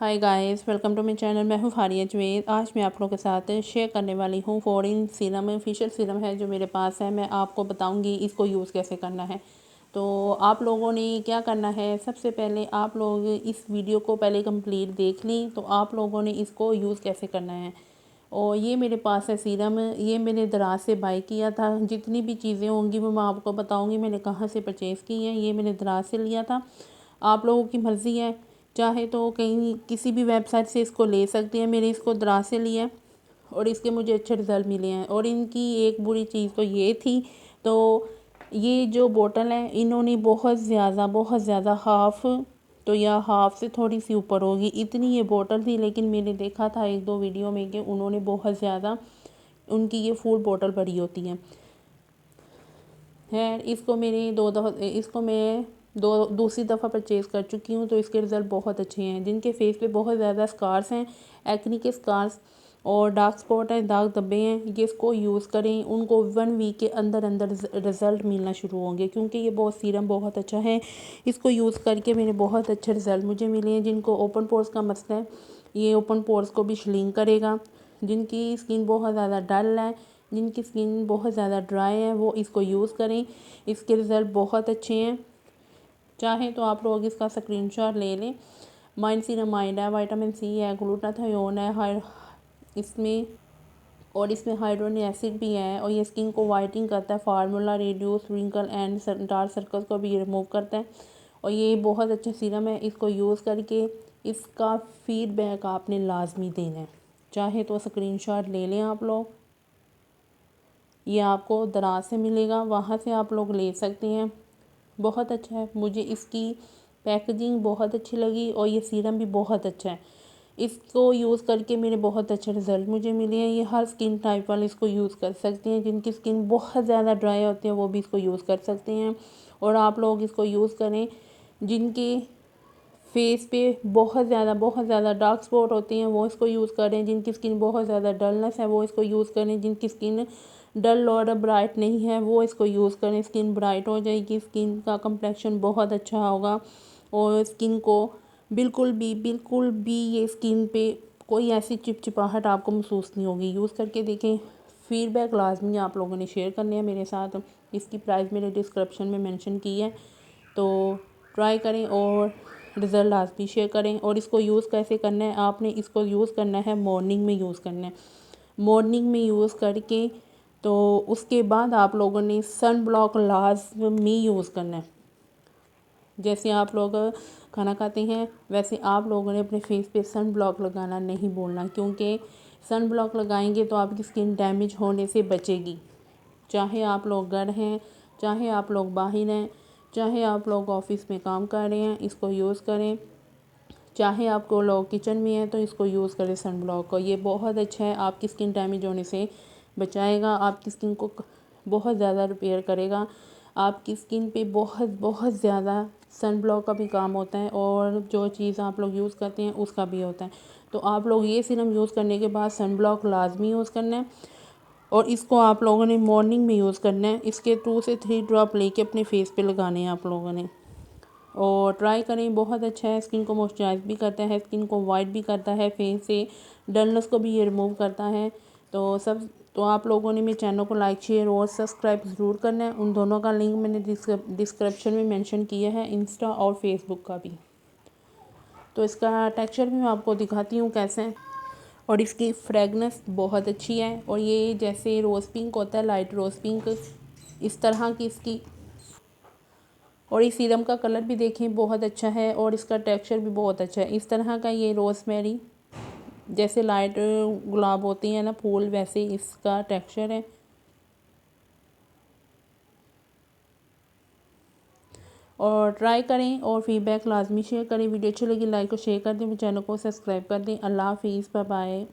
Hi guys, welcome to my channel. मैं हूँ फारिया जवेद। आज मैं आप लोगों के साथ शेयर करने वाली हूँ फॉरेन सीरम, फेशियल सीरम है जो मेरे पास है। मैं आपको बताऊँगी इसको यूज़ कैसे करना है। तो आप लोगों ने क्या करना है, सबसे पहले आप लोग इस वीडियो को पहले कंप्लीट देख ली तो आप लोगों ने इसको यूज़ कैसे करना है। और ये मेरे पास है सीरम, ये मैंने दराज से बाई किया था। जितनी भी चीज़ें होंगी वो मैं आपको बताऊँगी मैंने कहाँ से परचेज़ की हैं। ये मैंने दराज से लिया था। आप लोगों की मर्ज़ी है, चाहे तो कहीं किसी भी वेबसाइट से इसको ले सकते हैं। मैंने इसको दराज से लिया और इसके मुझे अच्छे रिज़ल्ट मिले हैं। और इनकी एक बुरी चीज़ तो ये थी, तो ये जो बोतल है इन्होंने बहुत ज़्यादा हाफ़ तो या हाफ़ से थोड़ी सी ऊपर होगी इतनी ये बोतल थी। लेकिन मैंने देखा था एक दो वीडियो में कि उन्होंने बहुत ज़्यादा, उनकी ये फुल बोतल बड़ी होती है। इसको मेरे इसको मैं दूसरी दफ़ा परचेज़ कर चुकी हूँ। तो इसके रिज़ल्ट बहुत अच्छे हैं। जिनके फेस पे बहुत ज़्यादा स्कार्स हैं, एक्ने के स्कार्स और डार्क स्पॉट हैं, दाग धब्बे हैं, ये इसको यूज़ करें। उनको 1 वीक के अंदर अंदर रिज़ल्ट मिलना शुरू होंगे, क्योंकि ये सीरम बहुत अच्छा है। इसको यूज़ करके मेरे बहुत अच्छे रिज़ल्ट मुझे मिले हैं। जिनको ओपन पोर्स का मसला है, ये ओपन पोर्स को भी श्रिंक करेगा। जिनकी स्किन बहुत ज़्यादा डल है, जिनकी स्किन बहुत ज़्यादा ड्राई है, वो इसको यूज़ करें। इसके रिज़ल्ट बहुत अच्छे हैं। चाहे तो आप लोग इसका स्क्रीनशॉट ले लें। माइंड है, विटामिन सी है, ग्लूटाथियोन है इसमें, और इसमें हाइड्रोनिक एसिड भी है। और ये स्किन को वाइटनिंग करता है, formula reduce wrinkle and dark circles को भी रिमूव करता है। और ये बहुत अच्छा सीरम है। इसको यूज़ करके इसका फीडबैक आपने लाजमी देना है। चाहे तो स्क्रीनशॉट ले लें आप लोग, ये आपको दराज से मिलेगा, वहाँ से आप लोग ले सकते हैं। बहुत अच्छा है, मुझे इसकी पैकेजिंग बहुत अच्छी लगी और ये सीरम भी बहुत अच्छा है। इसको यूज़ करके मेरे बहुत अच्छे रिज़ल्ट मुझे मिले हैं। ये हर स्किन टाइप वाले इसको यूज़ कर सकते हैं। जिनकी स्किन बहुत ज़्यादा ड्राई होती है वो भी इसको यूज़ कर सकते हैं। और आप लोग इसको यूज़ करें जिनके फेस पे बहुत ज़्यादा डार्क स्पॉट होते हैं, वो इसको यूज़ करें। जिनकी स्किन बहुत ज़्यादा डलनेस है वो इसको यूज़ करें। जिनकी स्किन डल और ब्राइट नहीं है वो इसको यूज़ करें। स्किन ब्राइट हो जाएगी, स्किन का कंप्लेक्शन बहुत अच्छा होगा और स्किन को बिल्कुल भी ये स्किन पे कोई ऐसी चिपचिपाहट आपको महसूस नहीं होगी। यूज़ करके देखें। फीडबैक लाजमी आप लोगों ने शेयर करने हैं मेरे साथ। इसकी प्राइस मैंने डिस्क्रिप्शन में मेंशन की है, तो ट्राई करें और रिज़ल्ट लाजमी शेयर करें। और इसको यूज़ कैसे करना है, आपने इसको यूज़ करना है मॉर्निंग में यूज़ करना है। मॉर्निंग में यूज़ करके तो उसके बाद आप लोगों ने सन ब्लॉक लाजमी यूज़ करना है। जैसे आप लोग खाना खाते हैं वैसे आप लोगों ने अपने फेस पे सन ब्लॉक लगाना नहीं भूलना, क्योंकि सन ब्लॉक लगाएंगे तो आपकी स्किन डैमेज होने से बचेगी। चाहे आप लोग घर हैं, चाहे आप लोग बाहर हैं, चाहे आप लोग ऑफिस में काम कर रहे हैं, इसको यूज़ करें। चाहे आपको लोग किचन में हैं तो इसको यूज़ करें सन ब्लॉक को। ये बहुत अच्छा है, आपकी स्किन डैमेज होने से बचाएगा, आपकी स्किन को बहुत ज़्यादा रिपेयर करेगा। आपकी स्किन पे बहुत ज़्यादा सन ब्लॉक का भी काम होता है और जो चीज़ आप लोग यूज़ करते हैं उसका भी होता है। तो आप लोग ये सीरम यूज़ करने के बाद सन ब्लॉक लाजमी यूज़ करना है और इसको आप लोगों ने मॉर्निंग में यूज़ करना है। इसके 2 से 3 ड्रॉप लेके अपने फेस पे लगाने हैं आप लोगों ने, और ट्राई करें। बहुत अच्छा है, स्किन को मॉइस्चराइज भी करता है, स्किन को वाइट भी करता है, फेस से डलनेस को भी ये रिमूव करता है। तो आप लोगों ने मेरे चैनल को लाइक, शेयर और सब्सक्राइब ज़रूर करना है। उन दोनों का लिंक मैंने डिस्क्रिप्शन में मेंशन किया है, इंस्टा और फेसबुक का भी। तो इसका टेक्सचर भी मैं आपको दिखाती हूँ कैसे है। और इसकी फ्रेगनेंस बहुत अच्छी है और ये जैसे रोज़ पिंक होता है, लाइट रोज़ पिंक, इस तरह की इसकी। और इस सीरम का कलर भी देखें बहुत अच्छा है और इसका टेक्सचर भी बहुत अच्छा है। इस तरह का ये रोज़मेरी जैसे लाइट गुलाब होती हैं ना फूल, वैसे इसका टेक्सचर है। और ट्राई करें और फीडबैक लाजमी शेयर करें। वीडियो अच्छी लगी लाइक और शेयर कर दें, चैनल को सब्सक्राइब कर दें। अल्लाह हाफिज़, बाय बाय।